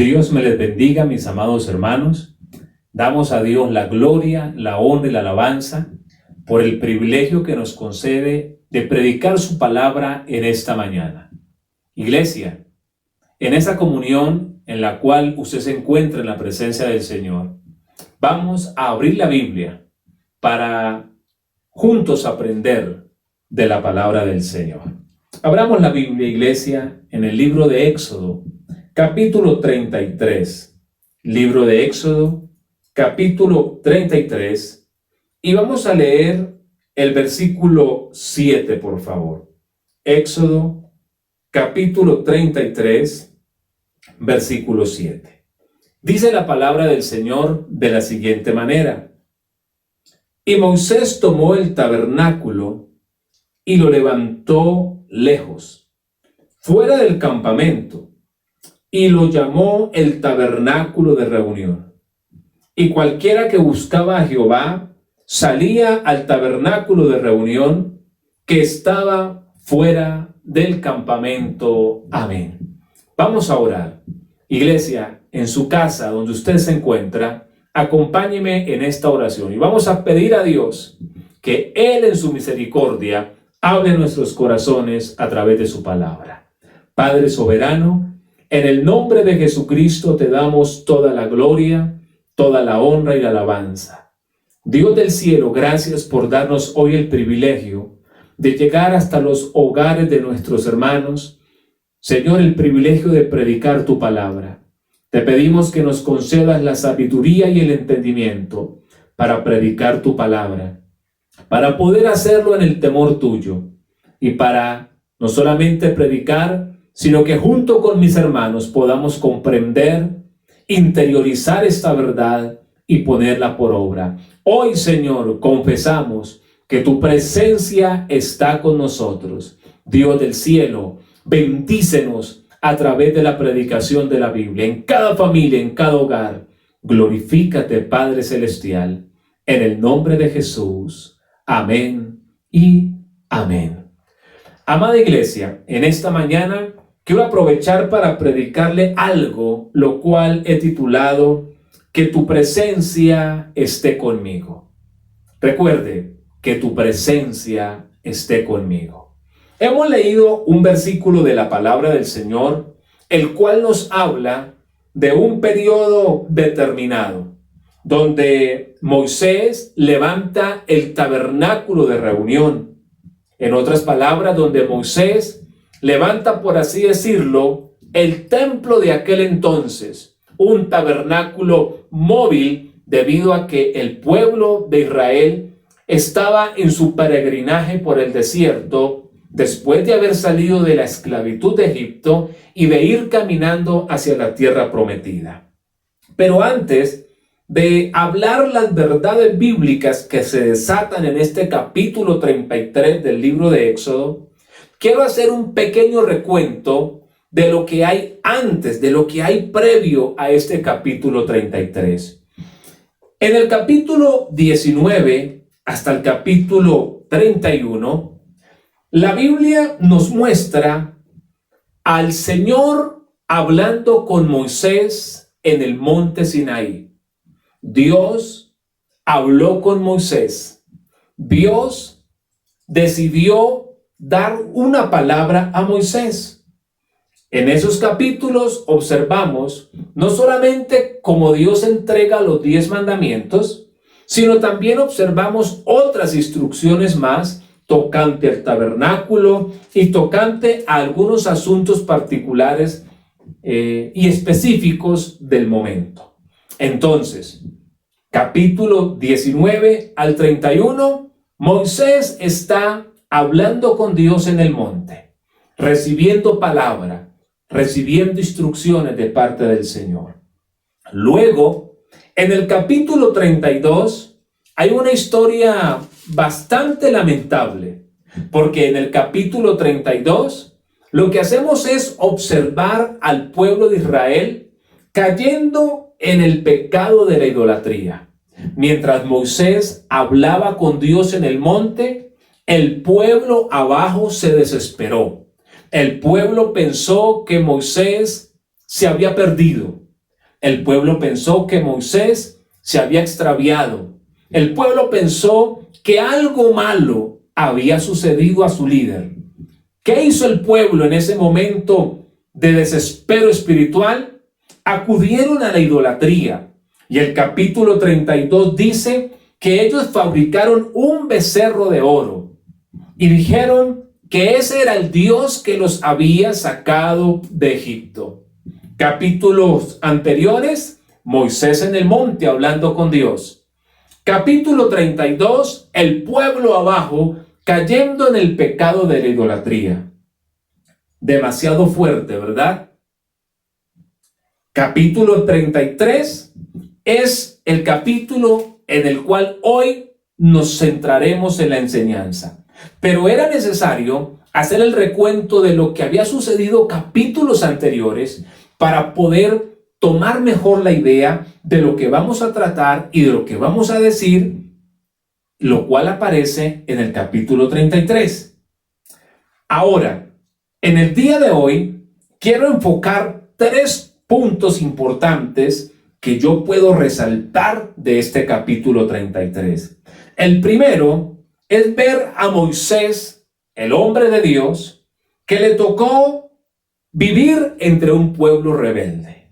Dios me les bendiga, mis amados hermanos. Damos a Dios la gloria, la honra y la alabanza por el privilegio que nos concede de predicar su palabra en esta mañana. Iglesia, en esa comunión en la cual usted se encuentra en la presencia del Señor, vamos a abrir la Biblia para juntos aprender de la palabra del Señor. Abramos la Biblia, iglesia, en el libro de Éxodo, capítulo 33. Libro de Éxodo, capítulo 33. Y vamos a leer el versículo 7, por favor. Éxodo, capítulo 33, versículo 7. Dice la palabra del Señor de la siguiente manera: Y Moisés tomó el tabernáculo y lo levantó lejos, fuera del campamento, y lo llamó el tabernáculo de reunión. Y cualquiera que buscaba a Jehová salía al tabernáculo de reunión que estaba fuera del campamento. Amén. Vamos a orar. Iglesia, en su casa donde usted se encuentra, acompáñeme en esta oración y vamos a pedir a Dios que Él en su misericordia hable en nuestros corazones a través de su palabra. Padre soberano, en el nombre de Jesucristo te damos toda la gloria, toda la honra y la alabanza. Dios del cielo, gracias por darnos hoy el privilegio de llegar hasta los hogares de nuestros hermanos. Señor, el privilegio de predicar tu palabra. Te pedimos que nos concedas la sabiduría y el entendimiento para predicar tu palabra, para poder hacerlo en el temor tuyo y para no solamente predicar, sino que junto con mis hermanos podamos comprender, interiorizar esta verdad y ponerla por obra. Hoy, Señor, confesamos que tu presencia está con nosotros. Dios del cielo, bendícenos a través de la predicación de la Biblia, en cada familia, en cada hogar. Glorifícate, Padre Celestial, en el nombre de Jesús. Amén y amén. Amada iglesia, en esta mañana quiero aprovechar para predicarle algo, lo cual he titulado Que tu presencia esté conmigo. Recuerde, que tu presencia esté conmigo. Hemos leído un versículo de la palabra del Señor, el cual nos habla de un periodo determinado, donde Moisés levanta el tabernáculo de reunión. En otras palabras, donde Moisés levanta, por así decirlo, el templo de aquel entonces, un tabernáculo móvil debido a que el pueblo de Israel estaba en su peregrinaje por el desierto después de haber salido de la esclavitud de Egipto y de ir caminando hacia la tierra prometida. Pero antes de hablar las verdades bíblicas que se desatan en este capítulo 33 del libro de Éxodo, quiero hacer un pequeño recuento de lo que hay antes, de lo que hay previo a este capítulo 33. En el capítulo 19 hasta el capítulo 31, la Biblia nos muestra al Señor hablando con Moisés en el monte Sinaí. Dios habló con Moisés. Dios decidió dar una palabra a Moisés. En esos capítulos observamos no solamente cómo Dios entrega los 10 mandamientos, sino también observamos otras instrucciones más tocante al tabernáculo y tocante a algunos asuntos particulares y específicos del momento. Entonces, capítulo 19 al 31, Moisés está hablando con Dios en el monte, recibiendo palabra, recibiendo instrucciones de parte del Señor. Luego, en el capítulo 32, hay una historia bastante lamentable, porque en el capítulo 32, lo que hacemos es observar al pueblo de Israel cayendo en el pecado de la idolatría. Mientras Moisés hablaba con Dios en el monte, el pueblo abajo se desesperó. El pueblo pensó que Moisés se había perdido, El pueblo pensó que Moisés se había extraviado. El pueblo pensó que algo malo había sucedido a su líder. ¿Qué hizo el pueblo en ese momento de desespero espiritual? Acudieron a la idolatría. Y el capítulo 32 dice que ellos fabricaron un becerro de oro y dijeron que ese era el Dios que los había sacado de Egipto. Capítulos anteriores, Moisés en el monte hablando con Dios. Capítulo 32, el pueblo abajo cayendo en el pecado de la idolatría. Demasiado fuerte, ¿verdad? Capítulo 33 es el capítulo en el cual hoy nos centraremos en la enseñanza. Pero era necesario hacer el recuento de lo que había sucedido capítulos anteriores para poder tomar mejor la idea de lo que vamos a tratar y de lo que vamos a decir, lo cual aparece en el capítulo 33. Ahora, en el día de hoy, quiero enfocar 3 puntos importantes que yo puedo resaltar de este capítulo 33. El primero es ver a Moisés, el hombre de Dios, que le tocó vivir entre un pueblo rebelde.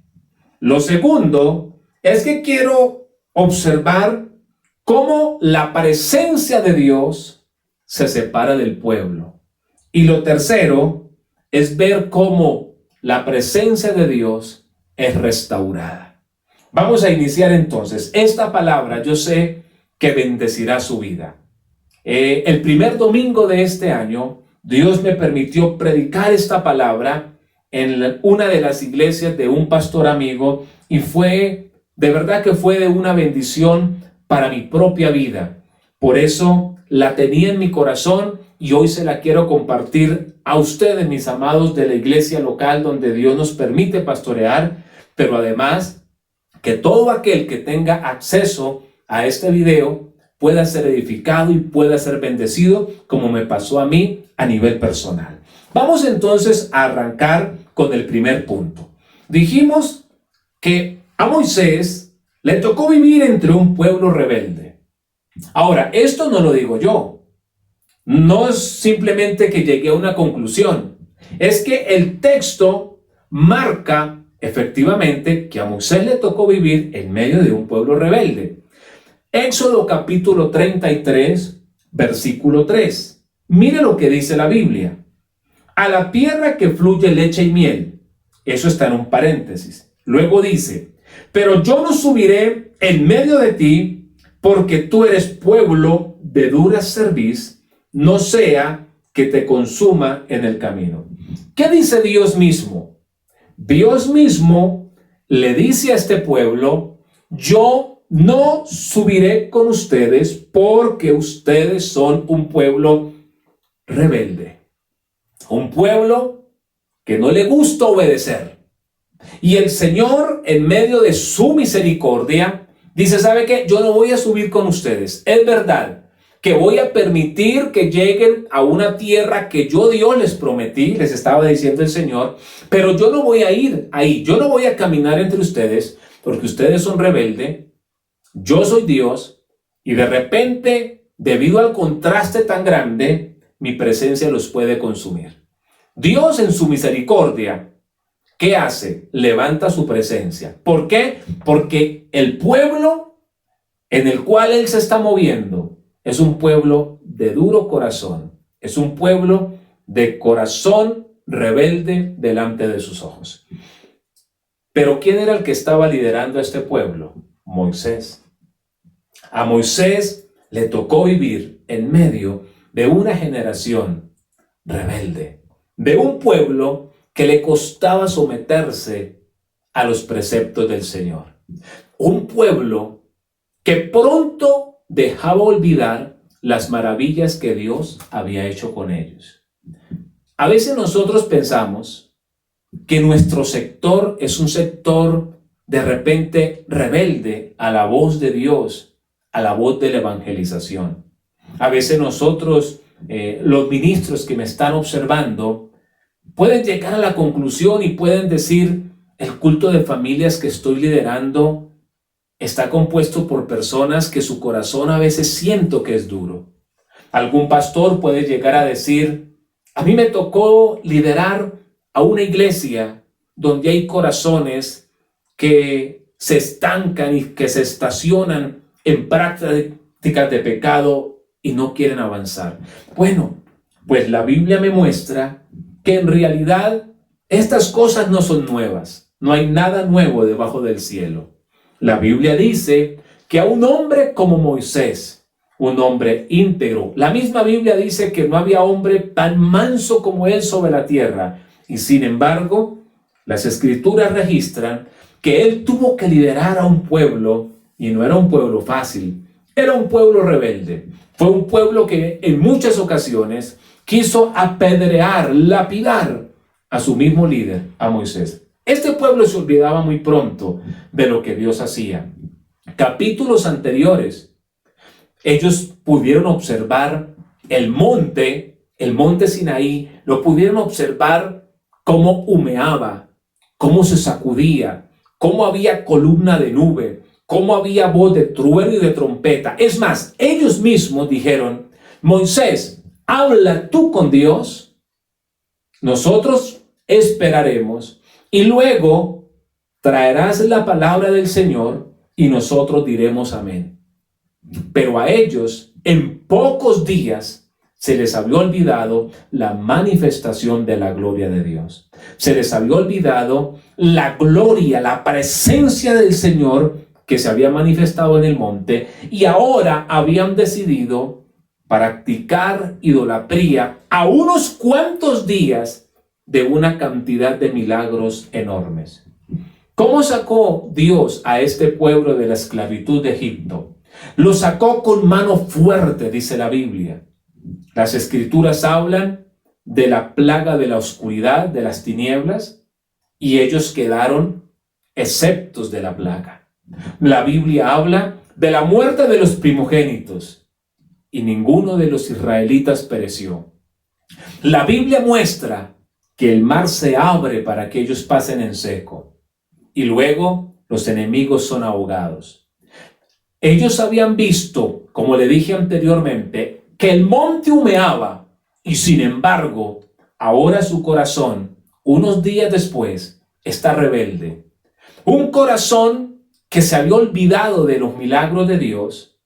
Lo segundo es que quiero observar cómo la presencia de Dios se separa del pueblo. Y lo tercero es ver cómo la presencia de Dios es restaurada. Vamos a iniciar entonces. Esta palabra yo sé que bendecirá su vida. El primer domingo de este año, Dios me permitió predicar esta palabra en una de las iglesias de un pastor amigo y fue, de verdad que fue de una bendición para mi propia vida. Por eso la tenía en mi corazón y hoy se la quiero compartir a ustedes, mis amados de la iglesia local donde Dios nos permite pastorear, pero además que todo aquel que tenga acceso a este video pueda ser edificado y pueda ser bendecido como me pasó a mí a nivel personal. Vamos entonces a arrancar con el primer punto. Dijimos que a Moisés le tocó vivir entre un pueblo rebelde. Ahora, esto no lo digo yo. No es simplemente que llegué a una conclusión. Es que el texto marca efectivamente que a Moisés le tocó vivir en medio de un pueblo rebelde. Éxodo capítulo 33, versículo 3. Mire lo que dice la Biblia. A la tierra que fluye leche y miel. Eso está en un paréntesis. Luego dice, pero yo no subiré en medio de ti, porque tú eres pueblo de dura cerviz, no sea que te consuma en el camino. ¿Qué dice Dios mismo? Dios mismo le dice a este pueblo, yo no subiré con ustedes porque ustedes son un pueblo rebelde. Un pueblo que no le gusta obedecer. Y el Señor, en medio de su misericordia, dice, ¿sabe qué? Yo no voy a subir con ustedes. Es verdad que voy a permitir que lleguen a una tierra que yo Dios les prometí, les estaba diciendo el Señor, pero yo no voy a ir ahí. Yo no voy a caminar entre ustedes porque ustedes son rebeldes. Yo soy Dios y de repente, debido al contraste tan grande, mi presencia los puede consumir. Dios en su misericordia, ¿qué hace? Levanta su presencia. ¿Por qué? Porque el pueblo en el cual Él se está moviendo es un pueblo de duro corazón. Es un pueblo de corazón rebelde delante de sus ojos. Pero ¿quién era el que estaba liderando a este pueblo? Moisés. A Moisés le tocó vivir en medio de una generación rebelde, de un pueblo que le costaba someterse a los preceptos del Señor. Un pueblo que pronto dejaba olvidar las maravillas que Dios había hecho con ellos. A veces nosotros pensamos que nuestro sector es un sector de repente rebelde a la voz de Dios, a la voz de la evangelización. A veces nosotros, los ministros que me están observando, pueden llegar a la conclusión y pueden decir, el culto de familias que estoy liderando está compuesto por personas que su corazón a veces siento que es duro. Algún pastor puede llegar a decir: a mí me tocó liderar a una iglesia donde hay corazones que se estancan y que se estacionan en prácticas de pecado y no quieren avanzar. Bueno, pues la Biblia me muestra que en realidad estas cosas no son nuevas. No hay nada nuevo debajo del cielo. La Biblia dice que a un hombre como Moisés, un hombre íntegro, la misma Biblia dice que no había hombre tan manso como él sobre la tierra, y sin embargo, las Escrituras registran que él tuvo que liderar a un pueblo, y no era un pueblo fácil, era un pueblo rebelde. Fue un pueblo que en muchas ocasiones quiso apedrear, lapidar a su mismo líder, a Moisés. Este pueblo se olvidaba muy pronto de lo que Dios hacía. Capítulos anteriores, ellos pudieron observar el monte Sinaí, lo pudieron observar cómo humeaba, cómo se sacudía, cómo había columna de nube, cómo había voz de trueno y de trompeta. Es más, ellos mismos dijeron: Moisés, habla tú con Dios, nosotros esperaremos y luego traerás la palabra del Señor y nosotros diremos amén. Pero a ellos en pocos días se les había olvidado la manifestación de la gloria de Dios. Se les había olvidado la gloria, la presencia del Señor que se había manifestado en el monte, y ahora habían decidido practicar idolatría a unos cuantos días de una cantidad de milagros enormes. ¿Cómo sacó Dios a este pueblo de la esclavitud de Egipto? Lo sacó con mano fuerte, dice la Biblia. Las Escrituras hablan de la plaga de la oscuridad, de las tinieblas, y ellos quedaron exceptos de la plaga. La Biblia habla de la muerte de los primogénitos, y ninguno de los israelitas pereció. La Biblia muestra que el mar se abre para que ellos pasen en seco, y luego los enemigos son ahogados. Ellos habían visto, como le dije anteriormente, que el monte humeaba, y sin embargo, ahora su corazón, unos días después, está rebelde. Un corazón que se había olvidado de los milagros de Dios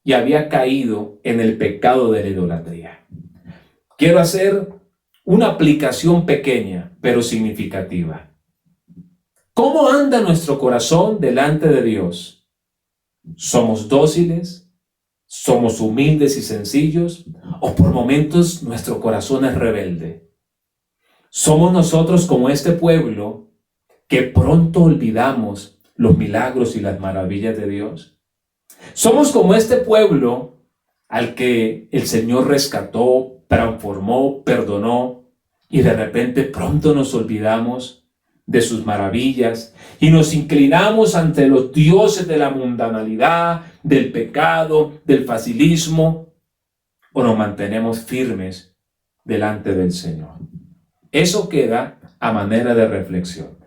y había caído en el pecado de la idolatría. Quiero hacer una aplicación pequeña, pero significativa. ¿Cómo anda nuestro corazón delante de Dios? ¿Somos dóciles? ¿Somos humildes y sencillos? ¿O por momentos nuestro corazón es rebelde? ¿Somos nosotros como este pueblo que pronto olvidamos los milagros y las maravillas de Dios? ¿Somos como este pueblo al que el Señor rescató, transformó, perdonó, y de repente pronto nos olvidamos de sus maravillas y nos inclinamos ante los dioses de la mundanalidad, del pecado, del facilismo, o nos mantenemos firmes delante del Señor? Eso queda a manera de reflexión.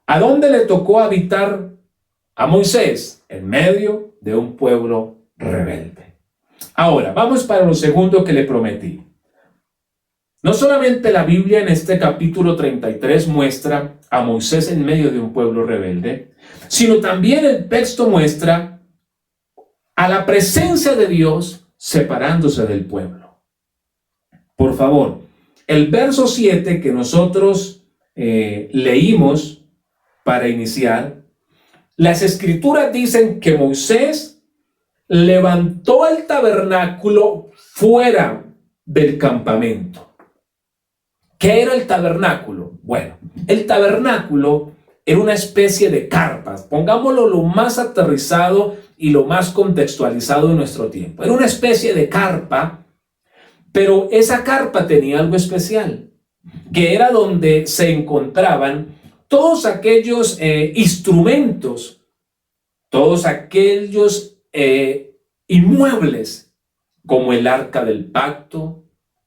¿A dónde le tocó habitar a Moisés? En medio de un pueblo rebelde. Ahora, vamos para lo segundo que le prometí. No solamente la Biblia en este capítulo 33 muestra a Moisés en medio de un pueblo rebelde, sino también el texto muestra a la presencia de Dios separándose del pueblo. Por favor, el verso 7 que nosotros leímos para iniciar, las Escrituras dicen que Moisés levantó el tabernáculo fuera del campamento. ¿Qué era el tabernáculo? Bueno, el tabernáculo era una especie de carpas, pongámoslo lo más aterrizado y lo más contextualizado de nuestro tiempo. Era una especie de carpa, pero esa carpa tenía algo especial, que era donde se encontraban todos aquellos instrumentos, todos aquellos inmuebles, como el arca del pacto,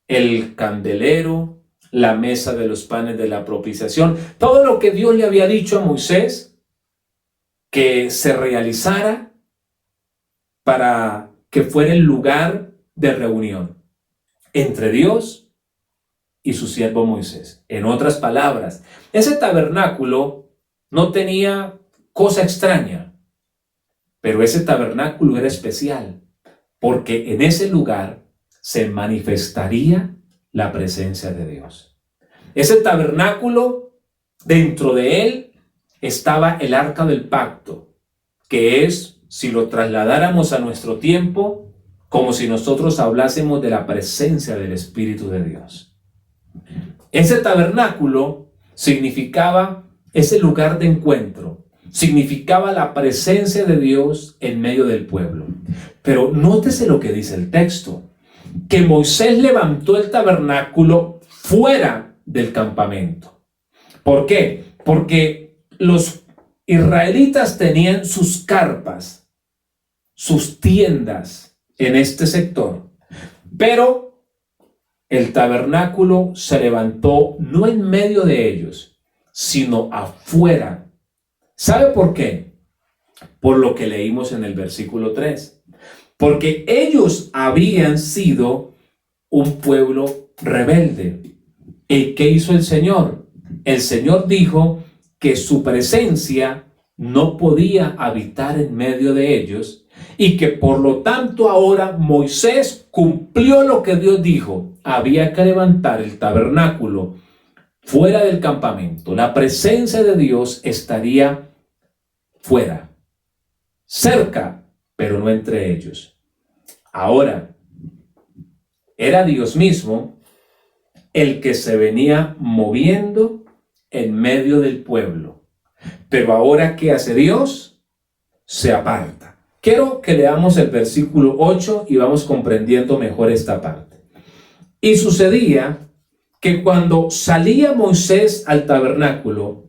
el candelero, la mesa de los panes de la propiciación. Todo lo que Dios le había dicho a Moisés que se realizara para que fuera el lugar de reunión entre Dios y su siervo Moisés. En otras palabras, ese tabernáculo no tenía cosa extraña, pero ese tabernáculo era especial, porque en ese lugar se manifestaría la presencia de Dios. Ese tabernáculo, dentro de él estaba el arca del pacto, que es, si lo trasladáramos a nuestro tiempo, como si nosotros hablásemos de la presencia del Espíritu de Dios. Ese tabernáculo significaba ese lugar de encuentro, significaba la presencia de Dios en medio del pueblo. Pero nótese lo que dice el texto, que Moisés levantó el tabernáculo fuera del campamento. ¿Por qué? Porque los israelitas tenían sus carpas, sus tiendas en este sector, pero el tabernáculo se levantó no en medio de ellos, sino afuera. ¿Sabe por qué? Por lo que leímos en el versículo 3. Porque ellos habían sido un pueblo rebelde. ¿Y qué hizo el Señor? El Señor dijo que su presencia no podía habitar en medio de ellos y que por lo tanto ahora Moisés cumplió lo que Dios dijo. Había que levantar el tabernáculo fuera del campamento. La presencia de Dios estaría fuera, cerca, pero no entre ellos. Ahora, era Dios mismo el que se venía moviendo en medio del pueblo. Pero ahora, ¿qué hace Dios? Se aparta. Quiero que leamos el versículo 8 y vamos comprendiendo mejor esta parte. Y sucedía que cuando salía Moisés al tabernáculo,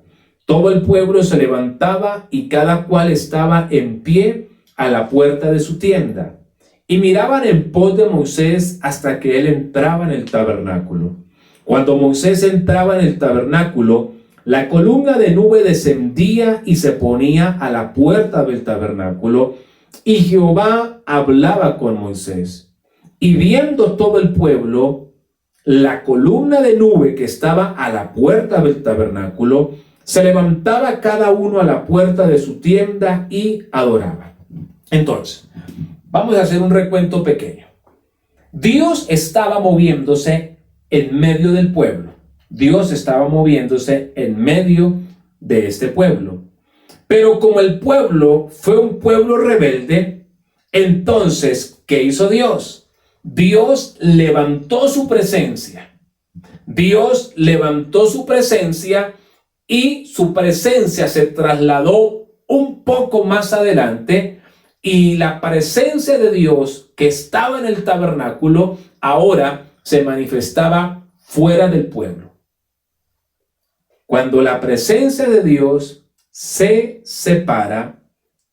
todo el pueblo se levantaba y cada cual estaba en pie a la puerta de su tienda. Y miraban en pos de Moisés hasta que él entraba en el tabernáculo. Cuando Moisés entraba en el tabernáculo, la columna de nube descendía y se ponía a la puerta del tabernáculo, y Jehová hablaba con Moisés. Y viendo todo el pueblo, la columna de nube que estaba a la puerta del tabernáculo, se levantaba cada uno a la puerta de su tienda y adoraba. Entonces, vamos a hacer un recuento pequeño. Dios estaba moviéndose en medio del pueblo. Dios estaba moviéndose en medio de este pueblo. Pero como el pueblo fue un pueblo rebelde, entonces, ¿qué hizo Dios? Dios levantó su presencia. Dios levantó su presencia y su presencia se trasladó un poco más adelante, y la presencia de Dios que estaba en el tabernáculo ahora se manifestaba fuera del pueblo. Cuando la presencia de Dios se separa,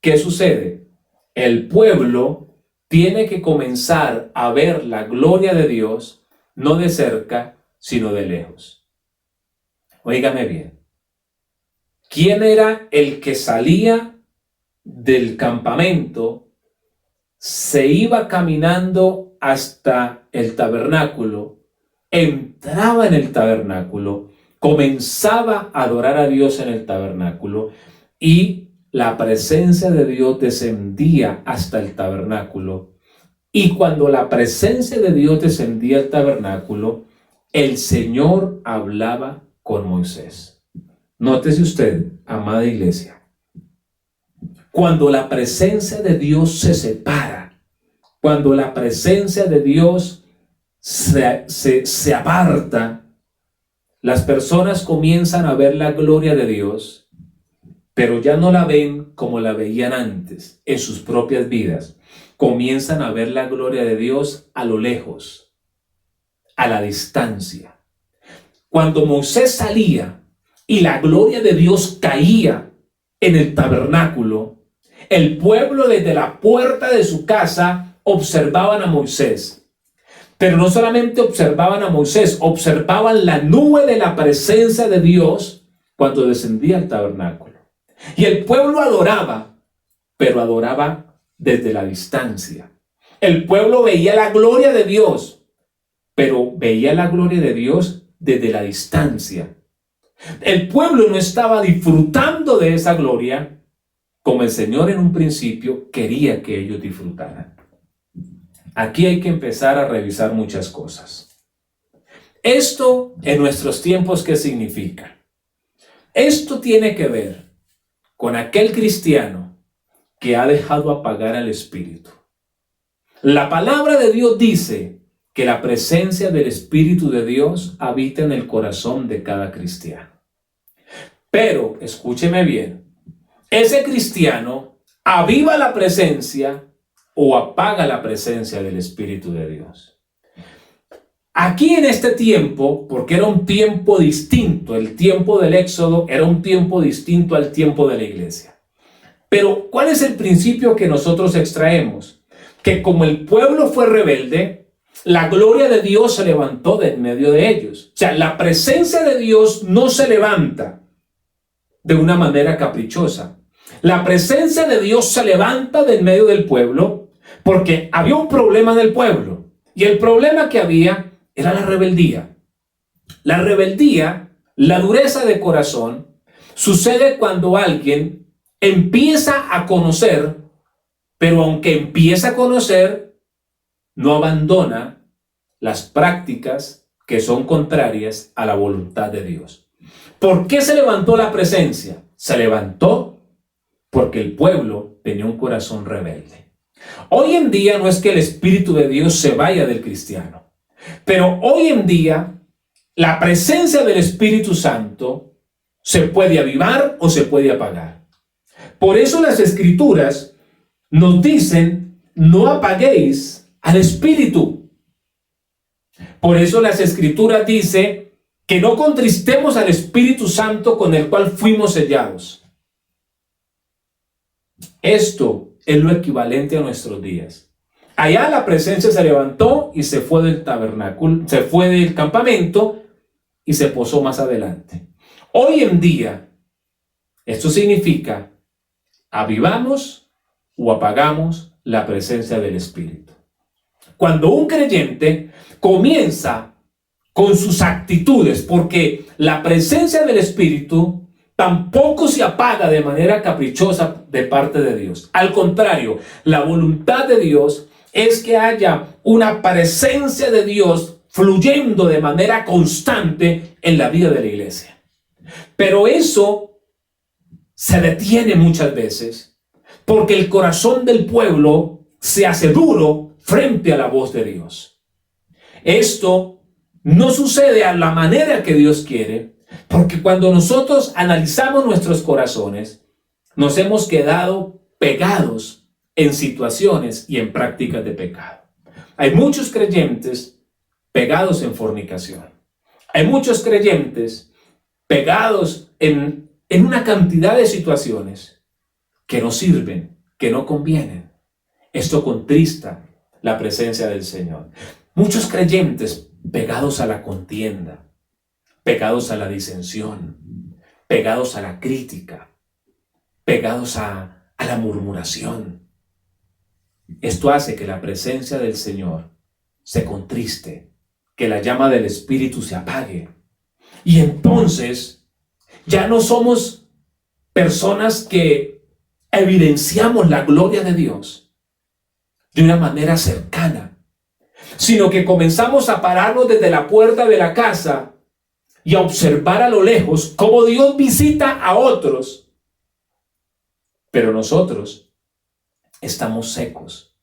¿qué sucede? El pueblo tiene que comenzar a ver la gloria de Dios, no de cerca, sino de lejos. Óigame bien. ¿Quién era el que salía del campamento, se iba caminando hasta el tabernáculo, entraba en el tabernáculo, comenzaba a adorar a Dios en el tabernáculo, y la presencia de Dios descendía hasta el tabernáculo? Y cuando la presencia de Dios descendía al tabernáculo, el Señor hablaba con Moisés. Nótese usted, amada iglesia, cuando la presencia de Dios se separa, cuando la presencia de Dios se aparta, las personas comienzan a ver la gloria de Dios, pero ya no la ven como la veían antes en sus propias vidas. Comienzan a ver la gloria de Dios a lo lejos, a la distancia. Cuando Moisés salía y la gloria de Dios caía en el tabernáculo, el pueblo desde la puerta de su casa observaban a Moisés. Pero no solamente observaban a Moisés, observaban la nube de la presencia de Dios cuando descendía al tabernáculo. Y el pueblo adoraba, pero adoraba desde la distancia. El pueblo veía la gloria de Dios, pero veía la gloria de Dios desde la distancia. El pueblo no estaba disfrutando de esa gloria como el Señor en un principio quería que ellos disfrutaran. Aquí hay que empezar a revisar muchas cosas. Esto en nuestros tiempos, ¿qué significa? Esto tiene que ver con aquel cristiano que ha dejado apagar al Espíritu. La palabra de Dios dice que la presencia del Espíritu de Dios habita en el corazón de cada cristiano. Pero, escúcheme bien, ese cristiano aviva la presencia o apaga la presencia del Espíritu de Dios. Aquí en este tiempo, porque era un tiempo distinto, el tiempo del Éxodo era un tiempo distinto al tiempo de la iglesia. Pero, ¿cuál es el principio que nosotros extraemos? Que como el pueblo fue rebelde, la gloria de Dios se levantó de en medio de ellos. O sea, la presencia de Dios no se levanta de una manera caprichosa. La presencia de Dios se levanta de en medio del pueblo porque había un problema en el pueblo. Y el problema que había era la rebeldía. La rebeldía, la dureza de corazón, sucede cuando alguien empieza a conocer, pero aunque empieza a conocer, no abandona las prácticas que son contrarias a la voluntad de Dios. ¿Por qué se levantó la presencia? Se levantó porque el pueblo tenía un corazón rebelde. Hoy en día no es que el Espíritu de Dios se vaya del cristiano, pero hoy en día la presencia del Espíritu Santo se puede avivar o se puede apagar. Por eso las Escrituras nos dicen: no apaguéis al Espíritu. Por eso las Escrituras dicen que no contristemos al Espíritu Santo con el cual fuimos sellados. Esto es lo equivalente a nuestros días. Allá la presencia se levantó y se fue del tabernáculo, se fue del campamento y se posó más adelante. Hoy en día, esto significa avivamos o apagamos la presencia del Espíritu. Cuando un creyente comienza con sus actitudes, porque la presencia del Espíritu tampoco se apaga de manera caprichosa de parte de Dios. Al contrario, la voluntad de Dios es que haya una presencia de Dios fluyendo de manera constante en la vida de la iglesia. Pero eso se detiene muchas veces porque el corazón del pueblo se hace duro frente a la voz de Dios. Esto no sucede a la manera que Dios quiere, porque cuando nosotros analizamos nuestros corazones, nos hemos quedado pegados en situaciones y en prácticas de pecado. Hay muchos creyentes pegados en fornicación. Hay muchos creyentes pegados en una cantidad de situaciones que no sirven, que no convienen. Esto contrista la presencia del Señor. Muchos creyentes pegados a la contienda, pegados a la disensión, pegados a la crítica, pegados a la murmuración. Esto hace que la presencia del Señor se contriste, que la llama del Espíritu se apague. Y entonces ya no somos personas que evidenciamos la gloria de Dios de una manera cercana, sino que comenzamos a pararnos desde la puerta de la casa y a observar a lo lejos cómo Dios visita a otros. Pero nosotros estamos secos.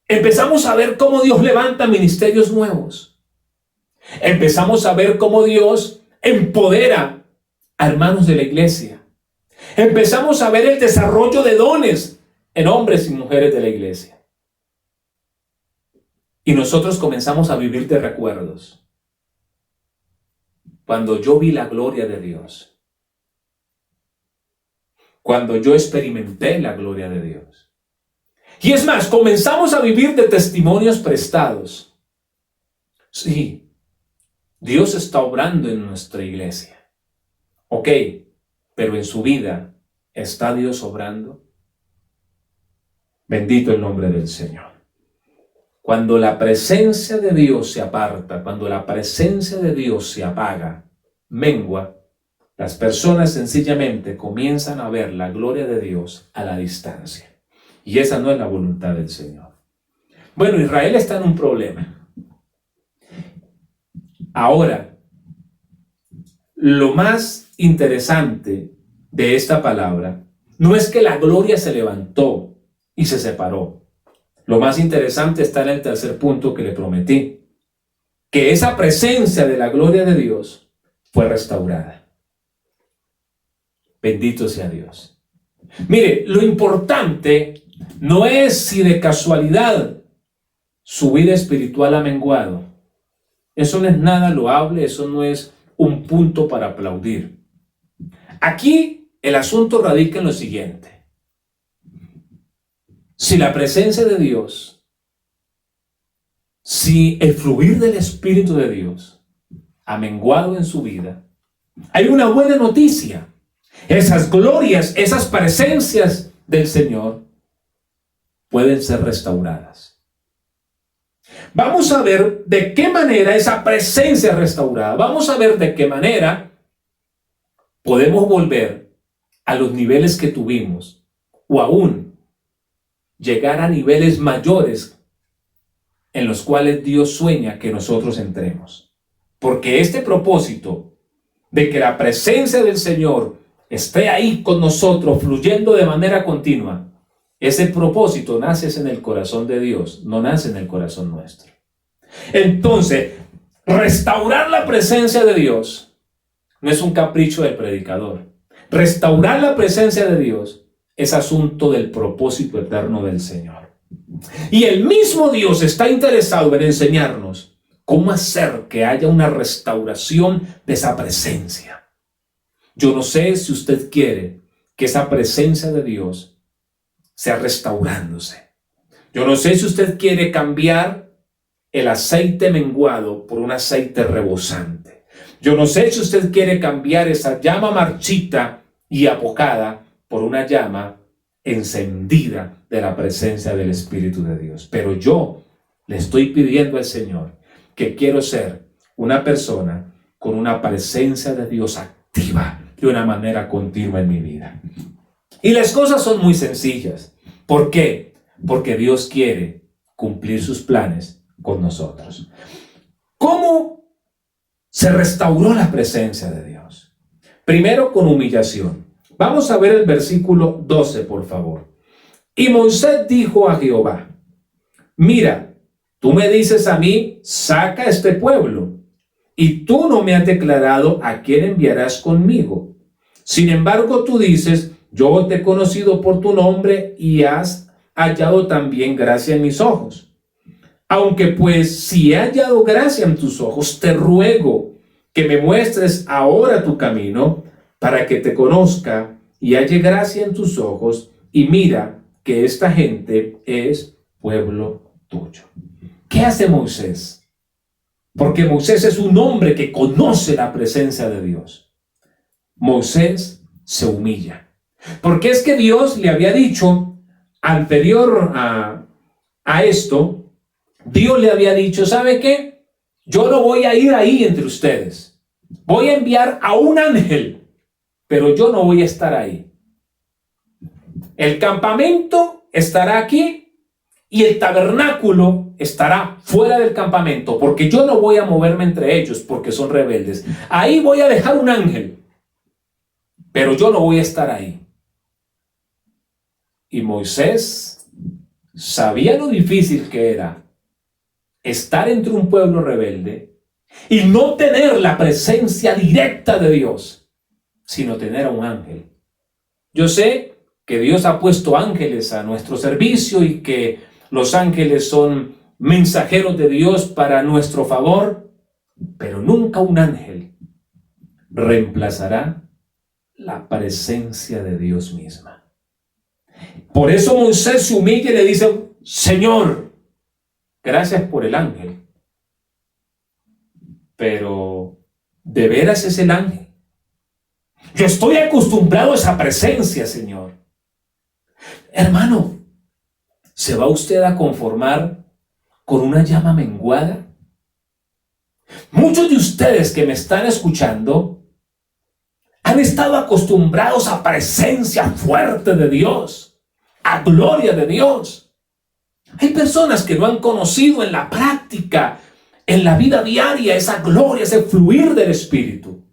Empezamos a ver cómo Dios levanta ministerios nuevos. Empezamos a ver cómo Dios empodera a hermanos de la iglesia. Empezamos a ver el desarrollo de dones en hombres y mujeres de la iglesia. Y nosotros comenzamos a vivir de recuerdos. Cuando yo vi la gloria de Dios, cuando yo experimenté la gloria de Dios, Y es más, comenzamos a vivir de testimonios prestados. Sí, Dios está obrando en nuestra iglesia. Ok, pero en su vida, ¿está Dios obrando? Bendito el nombre del Señor. Cuando la presencia de Dios se aparta, cuando la presencia de Dios se apaga, mengua, las personas sencillamente comienzan a ver la gloria de Dios a la distancia. Y esa no es la voluntad del Señor. Bueno, Israel está en un problema. Ahora, lo más interesante de esta palabra no es que la gloria se levantó y se separó. Lo más interesante está en el tercer punto que le prometí, que esa presencia de la gloria de Dios fue restaurada. Bendito sea Dios. Mire, lo importante no es si de casualidad su vida espiritual ha menguado. Eso no es nada loable, eso no es un punto para aplaudir. Aquí el asunto radica en lo siguiente. Si la presencia de Dios, si el fluir del Espíritu de Dios ha menguado en su vida, hay una buena noticia. Esas glorias, esas presencias del Señor pueden ser restauradas. Vamos a ver de qué manera esa presencia es restaurada. Vamos a ver de qué manera podemos volver a los niveles que tuvimos o aún llegar a niveles mayores en los cuales Dios sueña que nosotros entremos. Porque este propósito de que la presencia del Señor esté ahí con nosotros, fluyendo de manera continua, ese propósito nace en el corazón de Dios, no nace en el corazón nuestro. Entonces, restaurar la presencia de Dios no es un capricho del predicador. Restaurar la presencia de Dios es asunto del propósito eterno del Señor. Y el mismo Dios está interesado en enseñarnos cómo hacer que haya una restauración de esa presencia. Yo no sé si usted quiere que esa presencia de Dios sea restaurándose. Yo no sé si usted quiere cambiar el aceite menguado por un aceite rebosante. Yo no sé si usted quiere cambiar esa llama marchita y apocada por una llama encendida de la presencia del Espíritu de Dios. Pero yo le estoy pidiendo al Señor que quiero ser una persona con una presencia de Dios activa de una manera continua en mi vida. Y las cosas son muy sencillas. ¿Por qué? Porque Dios quiere cumplir sus planes con nosotros. ¿Cómo se restauró la presencia de Dios? Primero, con humillación. Vamos a ver el versículo 12, por favor. Y Moisés dijo a Jehová: mira, tú me dices a mí, saca este pueblo, y tú no me has declarado a quién enviarás conmigo. Sin embargo, tú dices: yo te he conocido por tu nombre y has hallado también gracia en mis ojos. Aunque pues si he hallado gracia en tus ojos, te ruego que me muestres ahora tu camino para que te conozca y halle gracia en tus ojos, y mira que esta gente es pueblo tuyo. ¿Qué hace Moisés? Porque Moisés es un hombre que conoce la presencia de Dios. Moisés se humilla. Porque es que Dios le había dicho, anterior a esto, Dios le había dicho: ¿sabe qué? Yo no voy a ir ahí entre ustedes. Voy a enviar a un ángel, pero yo no voy a estar ahí. El campamento estará aquí y el tabernáculo estará fuera del campamento, porque yo no voy a moverme entre ellos porque son rebeldes. Ahí voy a dejar un ángel, pero yo no voy a estar ahí. Y Moisés sabía lo difícil que era estar entre un pueblo rebelde y no tener la presencia directa de Dios, sino tener a un ángel. Yo sé que Dios ha puesto ángeles a nuestro servicio y que los ángeles son mensajeros de Dios para nuestro favor, pero nunca un ángel reemplazará la presencia de Dios misma. Por eso Moisés se humilla y le dice: Señor, gracias por el ángel. Pero, ¿de veras es el ángel? Yo estoy acostumbrado a esa presencia, Señor. Hermano, ¿se va usted a conformar con una llama menguada? Muchos de ustedes que me están escuchando han estado acostumbrados a presencia fuerte de Dios, a gloria de Dios. Hay personas que no han conocido en la práctica, en la vida diaria, esa gloria, ese fluir del Espíritu.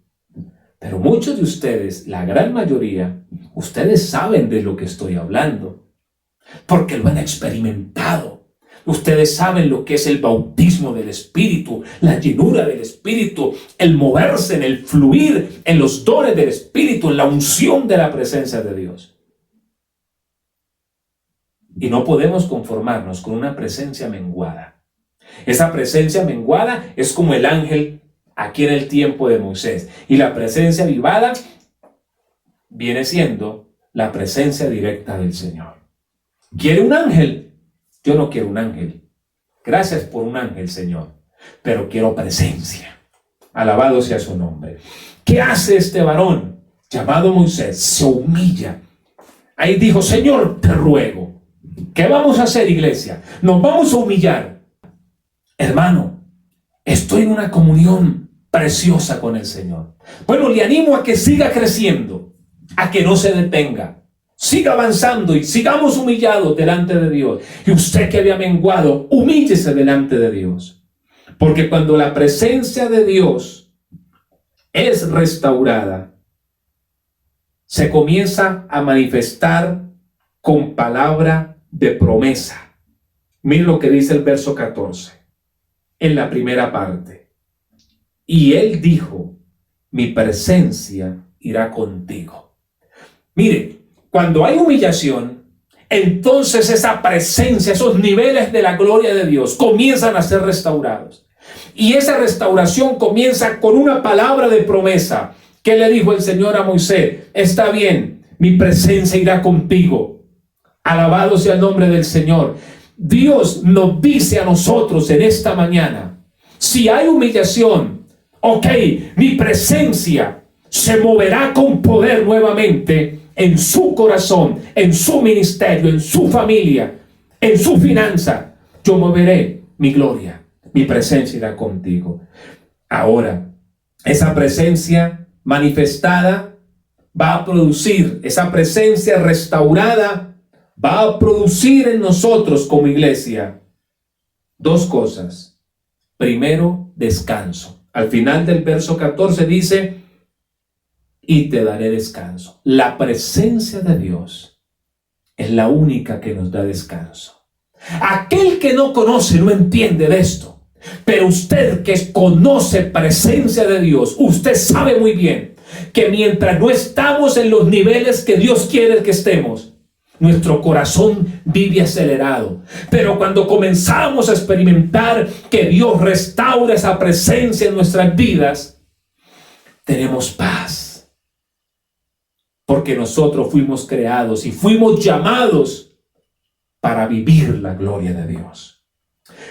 Pero muchos de ustedes, la gran mayoría, ustedes saben de lo que estoy hablando, porque lo han experimentado. Ustedes saben lo que es el bautismo del Espíritu, la llenura del Espíritu, el moverse en el fluir, en los dones del Espíritu, en la unción de la presencia de Dios. Y no podemos conformarnos con una presencia menguada. Esa presencia menguada es como el ángel aquí en el tiempo de Moisés. Y la presencia avivada viene siendo la presencia directa del Señor. ¿Quiere un ángel? Yo no quiero un ángel. Gracias por un ángel, Señor. Pero quiero presencia. Alabado sea su nombre. ¿Qué hace este varón llamado Moisés? Se humilla. Ahí dijo: Señor, te ruego. ¿Qué vamos a hacer, iglesia? Nos vamos a humillar. Hermano, estoy en una comunión preciosa con el Señor. Bueno, le animo a que siga creciendo, a que no se detenga. Siga avanzando y sigamos humillados delante de Dios. Y usted que había menguado, humíllese delante de Dios. Porque cuando la presencia de Dios es restaurada, se comienza a manifestar con palabra de promesa. Mire lo que dice el verso 14, en la primera parte. Y él dijo: mi presencia irá contigo. Mire, cuando hay humillación, entonces esa presencia, esos niveles de la gloria de Dios comienzan a ser restaurados. Y esa restauración comienza con una palabra de promesa. ¿Qué le dijo el Señor a Moisés? Está bien, mi presencia irá contigo. Alabado sea el nombre del Señor. Dios nos dice a nosotros en esta mañana: si hay humillación, ok, mi presencia se moverá con poder nuevamente en su corazón, en su ministerio, en su familia, en su finanza. Yo moveré mi gloria, mi presencia irá contigo. Ahora, esa presencia manifestada va a producir, esa presencia restaurada va a producir en nosotros como iglesia dos cosas. Primero, descanso. Al final del verso 14 dice: y te daré descanso. La presencia de Dios es la única que nos da descanso. Aquel que no conoce no entiende de esto, pero usted que conoce presencia de Dios, usted sabe muy bien que mientras no estamos en los niveles que Dios quiere que estemos, nuestro corazón vive acelerado. Pero cuando comenzamos a experimentar que Dios restaura esa presencia en nuestras vidas, tenemos paz. Porque nosotros fuimos creados y fuimos llamados para vivir la gloria de Dios.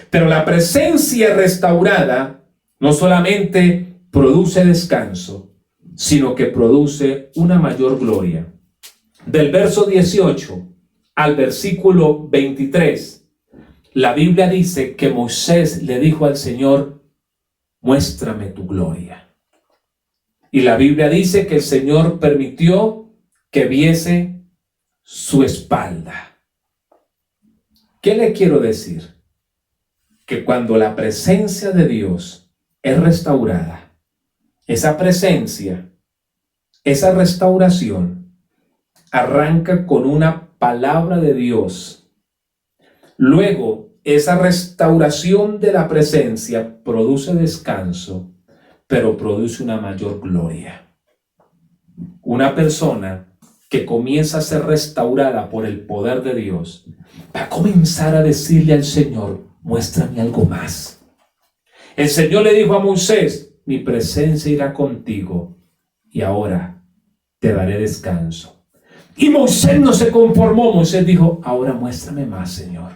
Pero la presencia restaurada no solamente produce descanso, sino que produce una mayor gloria. Del verso 18 al versículo 23, la Biblia dice que Moisés le dijo al Señor: muéstrame tu gloria. Y la Biblia dice que el Señor permitió que viese su espalda. ¿Qué le quiero decir? Que cuando la presencia de Dios es restaurada, esa presencia, esa restauración, arranca con una palabra de Dios. Luego, esa restauración de la presencia produce descanso, pero produce una mayor gloria. Una persona que comienza a ser restaurada por el poder de Dios va a comenzar a decirle al Señor: muéstrame algo más. El Señor le dijo a Moisés: mi presencia irá contigo y ahora te daré descanso. Y Moisés no se conformó. Moisés dijo, ahora muéstrame más, Señor.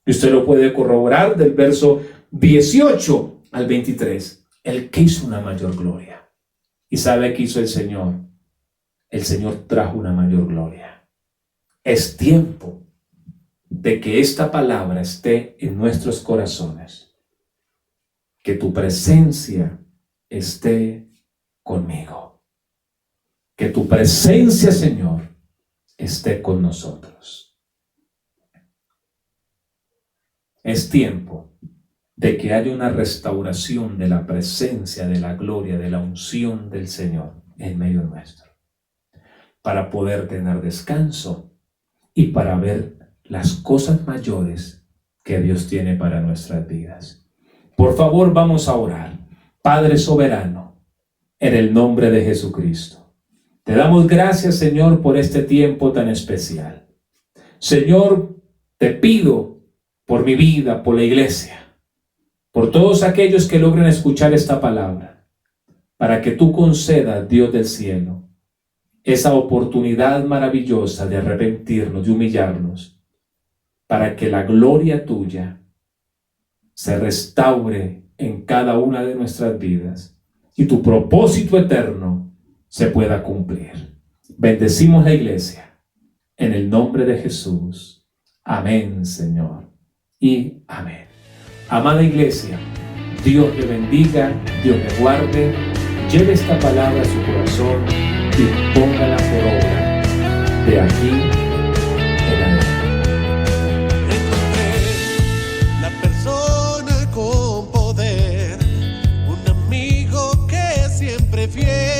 Y usted lo puede corroborar del verso 18 al 23. Él quiso una mayor gloria. ¿Y sabe qué hizo el Señor? El Señor trajo una mayor gloria. Es tiempo de que esta palabra esté en nuestros corazones. Que tu presencia esté conmigo. Que tu presencia, Señor, esté con nosotros. Es tiempo de que haya una restauración de la presencia, de la gloria, de la unción del Señor en medio nuestro, para poder tener descanso y para ver las cosas mayores que Dios tiene para nuestras vidas. Por favor, vamos a orar. Padre soberano, en el nombre de Jesucristo, te damos gracias, Señor, por este tiempo tan especial. Señor, te pido por mi vida, por la iglesia, por todos aquellos que logren escuchar esta palabra, para que tú concedas, Dios del cielo, esa oportunidad maravillosa de arrepentirnos, de humillarnos, para que la gloria tuya se restaure en cada una de nuestras vidas y tu propósito eterno se pueda cumplir. Bendecimos la iglesia en el nombre de Jesús. Amén, Señor, y amén. Amada iglesia, Dios le bendiga, Dios le guarde, lleve esta palabra a su corazón y póngala por obra de aquí en adelante. Encontré la persona con poder, un amigo que siempre fiel.